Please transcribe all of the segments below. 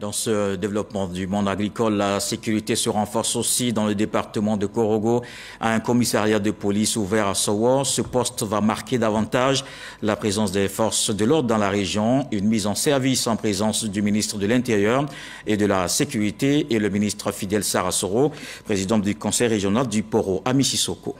Dans ce développement du monde agricole, la sécurité se renforce aussi dans le département de Korogo. Un commissariat de police ouvert à Sowo. Ce poste va marquer davantage la présence des forces de l'ordre dans la région. Une mise en service en présence du ministre de l'Intérieur et de la Sécurité et le ministre Fidel Sarasoro, président du conseil régional du Poro à Mississoko.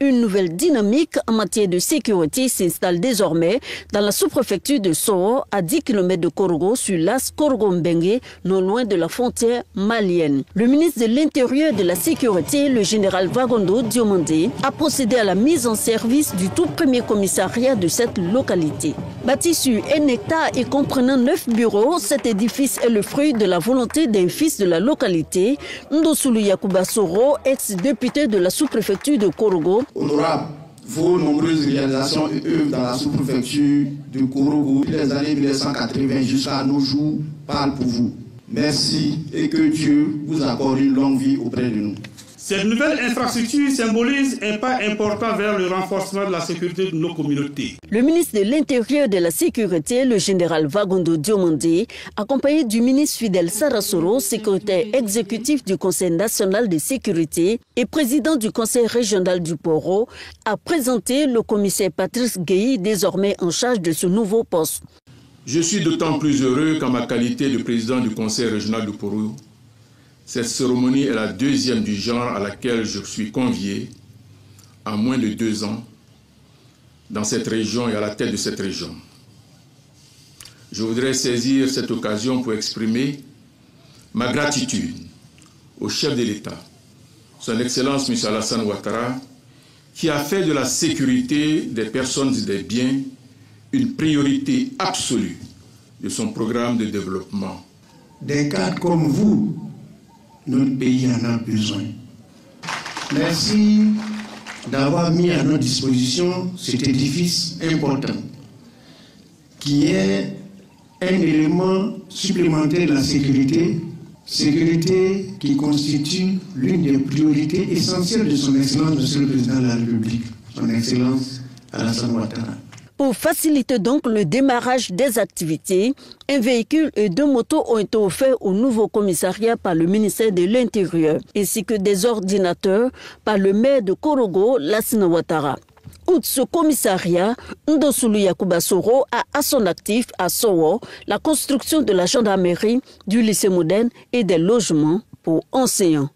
Une nouvelle dynamique en matière de sécurité s'installe désormais dans la sous-préfecture de Sowo, à 10 km de Korogo, sur l'as Korogo-Mbengue, non loin de la frontière malienne. Le ministre de l'Intérieur et de la Sécurité, le général Vagondo Diomandé, a procédé à la mise en service du tout premier commissariat de cette localité. Bâti sur 1 hectare et comprenant 9 bureaux, cet édifice est le fruit de la volonté d'un fils de la localité, Ndosulu Yakuba Soro, ex-député de la sous-préfecture de Korogo. Honorable, vos nombreuses réalisations et œuvres dans la sous-préfecture de Korogo, les années 1980 jusqu'à nos jours, parlent pour vous. Merci et que Dieu vous accorde une longue vie auprès de nous. Cette nouvelle infrastructure symbolise un pas important vers le renforcement de la sécurité de nos communautés. Le ministre de l'Intérieur et de la Sécurité, le général Vagondo Diomandé, accompagné du ministre Fidel Sarasoro, secrétaire exécutif du Conseil national de sécurité et président du Conseil régional du Poro, a présenté le commissaire Patrice Gueye, désormais en charge de ce nouveau poste. Je suis d'autant plus heureux qu'en ma qualité de président du Conseil régional du Poro, cette cérémonie est la deuxième du genre à laquelle je suis convié en moins de 2 ans dans cette région et à la tête de cette région. Je voudrais saisir cette occasion pour exprimer ma gratitude au chef de l'État, son Excellence M. Alassane Ouattara, qui a fait de la sécurité des personnes et des biens une priorité absolue de son programme de développement. Des cadres comme vous, notre pays en a besoin. Merci d'avoir mis à notre disposition cet édifice important qui est un élément supplémentaire de la sécurité qui constitue l'une des priorités essentielles de son Excellence, Monsieur le Président de la République, son Excellence Alassane Ouattara. Pour faciliter donc le démarrage des activités, un véhicule et 2 motos ont été offerts au nouveau commissariat par le ministère de l'Intérieur, ainsi que des ordinateurs par le maire de Korogo, Lassina Ouattara. Outre ce commissariat, Ndosulu Yakuba Soro a à son actif à Sowo la construction de la gendarmerie, du lycée moderne et des logements pour enseignants.